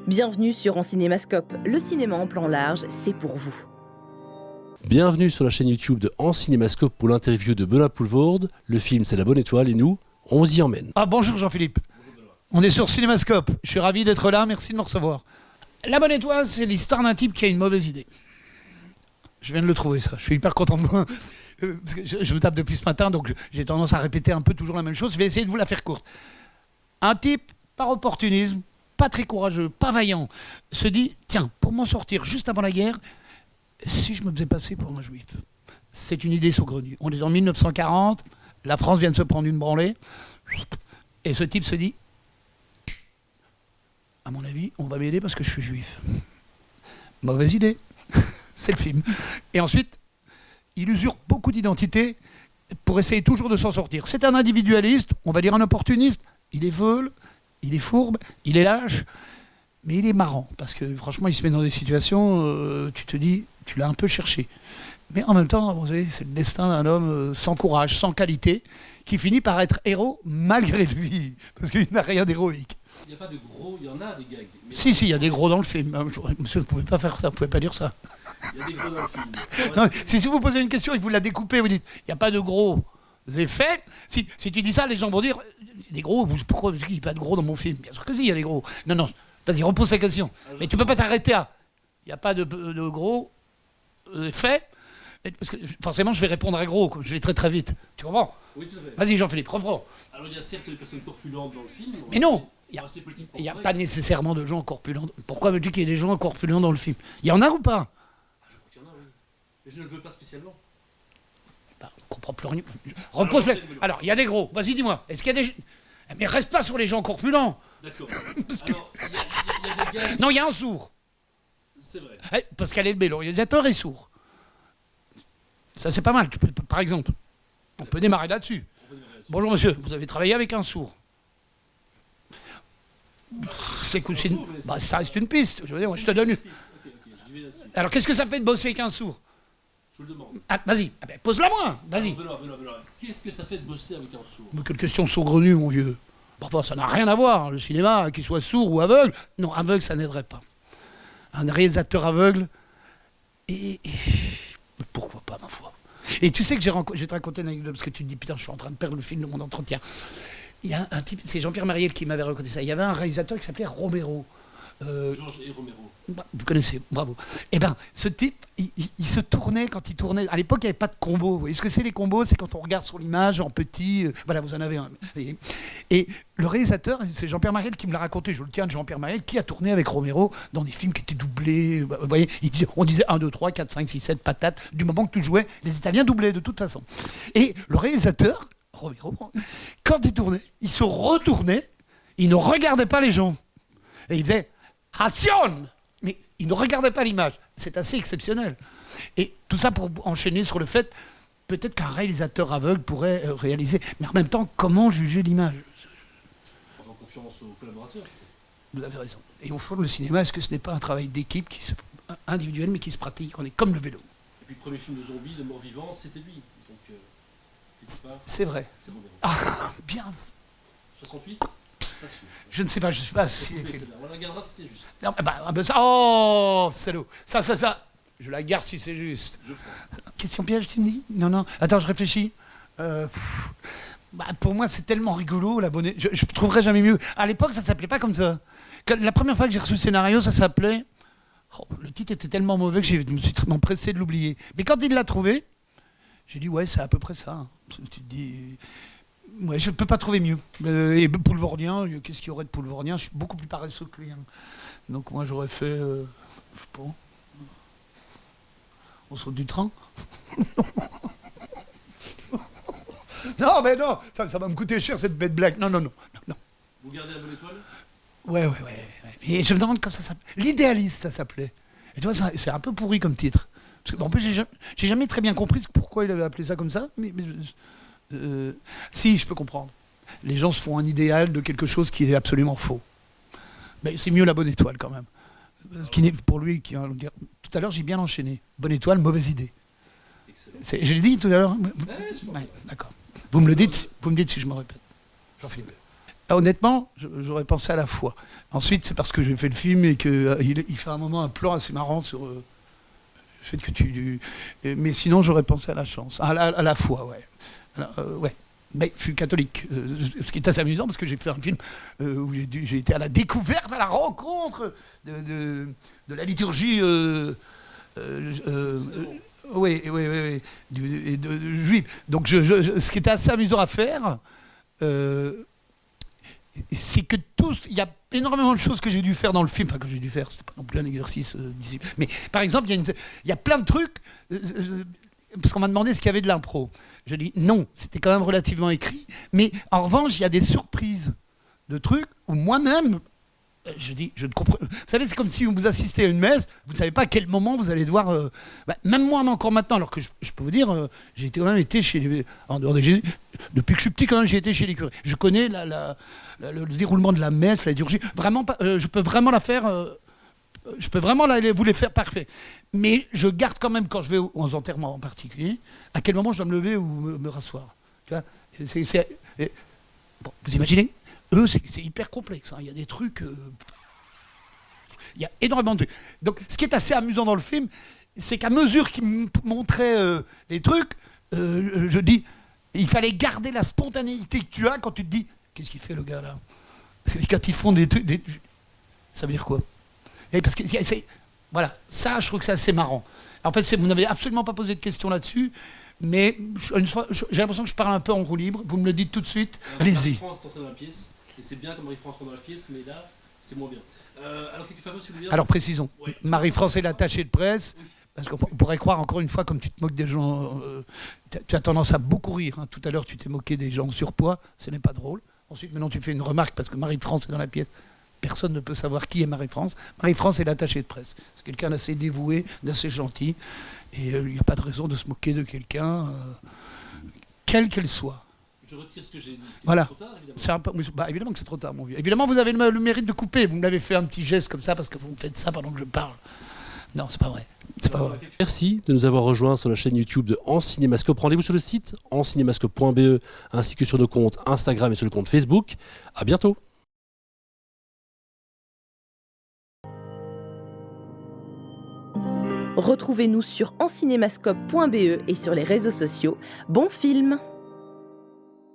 Bienvenue sur En Cinémascope. Le cinéma en plan large, c'est pour vous. Bienvenue sur la chaîne YouTube de En Cinémascope pour l'interview de Benoît Poelvoorde. Le film, c'est La Bonne Étoile et nous, on vous y emmène. Ah, bonjour Jean-Philippe. On est sur Cinémascope. Je suis ravi d'être là, merci de me recevoir. La Bonne Étoile, c'est l'histoire d'un type qui a une mauvaise idée. Je viens de le trouver, ça. Je suis hyper content de moi. Parce que je me tape depuis ce matin, donc j'ai tendance à répéter un peu toujours la même chose. Je vais essayer de vous la faire courte. Un type, par opportunisme, pas très courageux, pas vaillant, se dit, tiens, pour m'en sortir juste avant la guerre, si je me faisais passer pour un juif. C'est une idée saugrenue. On est en 1940, la France vient de se prendre une branlée, et ce type se dit, à mon avis, on va m'aider parce que je suis juif. Mauvaise idée. C'est le film. Et ensuite, il usurpe beaucoup d'identités pour essayer toujours de s'en sortir. C'est un individualiste, on va dire un opportuniste. Il est veule, il est fourbe, il est lâche, mais il est marrant. Parce que franchement, il se met dans des situations, tu te dis, tu l'as un peu cherché. Mais en même temps, vous savez, c'est le destin d'un homme sans courage, sans qualité, qui finit par être héros malgré lui. Parce qu'il n'a rien d'héroïque. Il n'y a pas de gros, il y en a des gags. Mais... Si, il y a des gros dans le film. Monsieur, vous ne pouvez pas faire ça, vous ne pouvez pas dire ça. Il y a des gros dans le film. Non, si vous posez une question et que vous la découpez, vous dites, il n'y a pas de gros effets. Si tu dis ça, les gens vont dire, des gros, pourquoi il n'y a pas de gros dans mon film? Bien sûr que si, il y a des gros. Non, vas-y, repose la question. Mais tu ne peux pas t'arrêter à, il n'y a pas de gros effets. Parce que forcément, je vais répondre à gros, je vais très très vite. Tu comprends? Oui, tout à fait. Vas-y, Jean-Philippe, reprends. Alors, il y a certes des personnes corpulentes dans le film. Mais non, il n'y a pas nécessairement de gens corpulents. Pourquoi veux-tu qu'il y ait des gens corpulents dans le film? Il y en a ou pas? Je crois qu'il y en a, oui. Mais je ne le veux pas spécialement. Bah, on ne comprend plus rien. Repose la... Alors, il y a des gros. Vas-y, dis-moi. Est-ce qu'il y a des... Mais reste pas sur les gens corpulents. D'accord. Alors, il y a des gars... Non, il y a un sourd. C'est vrai. Pascal Elbé, le réalisateur, est sourd. Ça, c'est pas mal. Tu peux, par exemple, on peut démarrer là-dessus. Bonjour, monsieur. Vous avez travaillé avec un sourd. Ça reste une piste. Je veux dire, moi, je te donne une. Alors, qu'est-ce que ça fait de bosser avec un sourd? Je vous le demande. Ah, vas-y. Ah, ben, pose-la moi. Vas-y. Benoît. Qu'est-ce que ça fait de bosser avec un sourd? Mais quelle question saugrenue, mon vieux. Parfois, ça n'a rien à voir. Le cinéma, qu'il soit sourd ou aveugle. Non, aveugle, ça n'aiderait pas. Un réalisateur aveugle. Mais pourquoi pas, ma foi? Et tu sais que je vais te raconter une anecdote, parce que tu te dis, putain, je suis en train de perdre le fil de mon entretien. Il y a un type, c'est Jean-Pierre Mariel qui m'avait raconté ça. Il y avait un réalisateur qui s'appelait Romero. Georges et Romero. Vous connaissez, bravo. Eh bien, ce type, il se tournait quand il tournait. À l'époque, il n'y avait pas de combo. Vous voyez ce que c'est les combos? C'est quand on regarde sur l'image en petit. Voilà, vous en avez un. Et le réalisateur, c'est Jean-Pierre Mariel qui me l'a raconté. Je le tiens de Jean-Pierre Mariel, qui a tourné avec Romero dans des films qui étaient doublés. Vous voyez, on disait 1, 2, 3, 4, 5, 6, 7, patates. Du moment que tu jouais, les Italiens doublaient de toute façon. Et le réalisateur, Romero, quand il tournait, il se retournait, il ne regardait pas les gens. Et il faisait Action! Mais il ne regardait pas l'image. C'est assez exceptionnel. Et tout ça pour enchaîner sur le fait, peut-être qu'un réalisateur aveugle pourrait réaliser. Mais en même temps, comment juger l'image? En faisant confiance aux collaborateurs. Vous avez raison. Et au fond, le cinéma, est-ce que ce n'est pas un travail d'équipe individuel, mais qui se pratique? On est comme le vélo. Et puis le premier film de zombie, de mort-vivant, c'était lui. Donc, quelque part, c'est vrai. C'est Romero. Ah, bien. 68? Je ne sais pas, je ne sais pas si... On la gardera si c'est juste. Non, oh, salaud. Ça. Je la garde si c'est juste. Question piège, tu me dis? Non. Attends, je réfléchis. Pour moi, c'est tellement rigolo, la bonne... Je ne trouverais jamais mieux. À l'époque, ça ne s'appelait pas comme ça. La première fois que j'ai reçu le scénario, ça s'appelait... le titre était tellement mauvais que je me suis empressé de l'oublier. Mais quand il l'a trouvé, j'ai dit, ouais, c'est à peu près ça. Tu te dis... Ouais, je ne peux pas trouver mieux. Et Poelvoordien, qu'est-ce qu'il y aurait de Poelvoordien? Je suis beaucoup plus paresseux que lui. Hein. Donc moi, j'aurais fait... je sais pas... On saute du train. Non, mais non, ça va me coûter cher, cette bête blague. Non. Vous gardez la Bonne Étoile? Ouais. Et je me demande comment ça s'appelle. L'Idéaliste, ça s'appelait. Et tu vois, c'est un peu pourri comme titre. Parce que, en plus, j'ai jamais très bien compris pourquoi il avait appelé ça comme ça. Mais si, je peux comprendre. Les gens se font un idéal de quelque chose qui est absolument faux. Mais c'est mieux la Bonne Étoile quand même. Qui n'est pour lui, tout à l'heure j'ai bien enchaîné. Bonne Étoile, mauvaise idée. Je l'ai dit tout à l'heure. Ouais, d'accord. Vous me dites si je me répète. Jean-Philippe. Honnêtement, j'aurais pensé à la foi. Ensuite, c'est parce que j'ai fait le film et qu'il fait un moment un plan assez marrant sur le fait que tu... Mais sinon, j'aurais pensé à la chance, à la foi, ouais. Alors, ouais. Mais je suis catholique, ce qui est assez amusant parce que j'ai fait un film où j'ai été à la découverte, à la rencontre de la liturgie oui, juive. Donc ce qui était assez amusant à faire, c'est que il y a énormément de choses que j'ai dû faire dans le film, enfin que j'ai dû faire, c'était pas non plus un exercice difficile. Mais par exemple, il y a plein de trucs. Parce qu'on m'a demandé ce qu'il y avait de l'impro. Je dis non, c'était quand même relativement écrit. Mais en revanche, il y a des surprises de trucs où moi-même, je dis, je ne comprends. Vous savez, c'est comme si vous assistez à une messe, vous ne savez pas à quel moment vous allez devoir. Même moi, encore maintenant, alors que je peux vous dire, j'ai quand même été chez les. En dehors de Jésus, depuis que je suis petit, quand même, j'ai été chez les curés. Je connais le déroulement de la messe, la liturgie. Vraiment, je peux vraiment la faire. Je peux vraiment vous les faire parfait. Mais je garde quand même, quand je vais aux enterrements en particulier, à quel moment je dois me lever ou me rasseoir. Tu vois, bon, vous imaginez, eux, c'est hyper complexe. Hein. Il y a des trucs... il y a énormément de trucs. Donc, ce qui est assez amusant dans le film, c'est qu'à mesure qu'ils me montraient les trucs, je dis, il fallait garder la spontanéité que tu as quand tu te dis, qu'est-ce qu'il fait le gars là? Parce que quand ils font des trucs... Ça veut dire quoi? Et parce que voilà, ça, je trouve que c'est assez marrant. En fait, vous n'avez absolument pas posé de questions là-dessus, mais j'ai l'impression que je parle un peu en roue libre. Vous me le dites tout de suite. Allez-y. Marie-France est dans la pièce, et c'est bien comme Marie-France dans la pièce, mais là, c'est moins bien. Alors, quelque chose, alors, précisons. Oui. Marie-France est l'attachée de presse. Oui. Parce qu'on pourrait croire, encore une fois, comme tu te moques des gens, tu as tendance à beaucoup rire. Hein. Tout à l'heure, tu t'es moqué des gens en surpoids, ce n'est pas drôle. Ensuite, maintenant, tu fais une remarque parce que Marie-France est dans la pièce. Personne ne peut savoir qui est Marie-France. Marie-France est l'attachée de presse. C'est quelqu'un d'assez dévoué, d'assez gentil. Et il n'y a pas de raison de se moquer de quelqu'un, quelle qu'elle soit. Je retire ce que j'ai dit. Voilà. Trop tard, évidemment. Évidemment que c'est trop tard, mon vieux. Évidemment, vous avez le mérite de couper. Vous me l'avez fait un petit geste comme ça parce que vous me faites ça pendant que je parle. Non, c'est pas vrai. C'est pas vrai. Merci de nous avoir rejoints sur la chaîne YouTube de En Cinémascope. Rendez-vous sur le site encinémascope.be ainsi que sur nos comptes Instagram et sur le compte Facebook. À bientôt. Retrouvez-nous sur encinémascope.be et sur les réseaux sociaux. Bon film!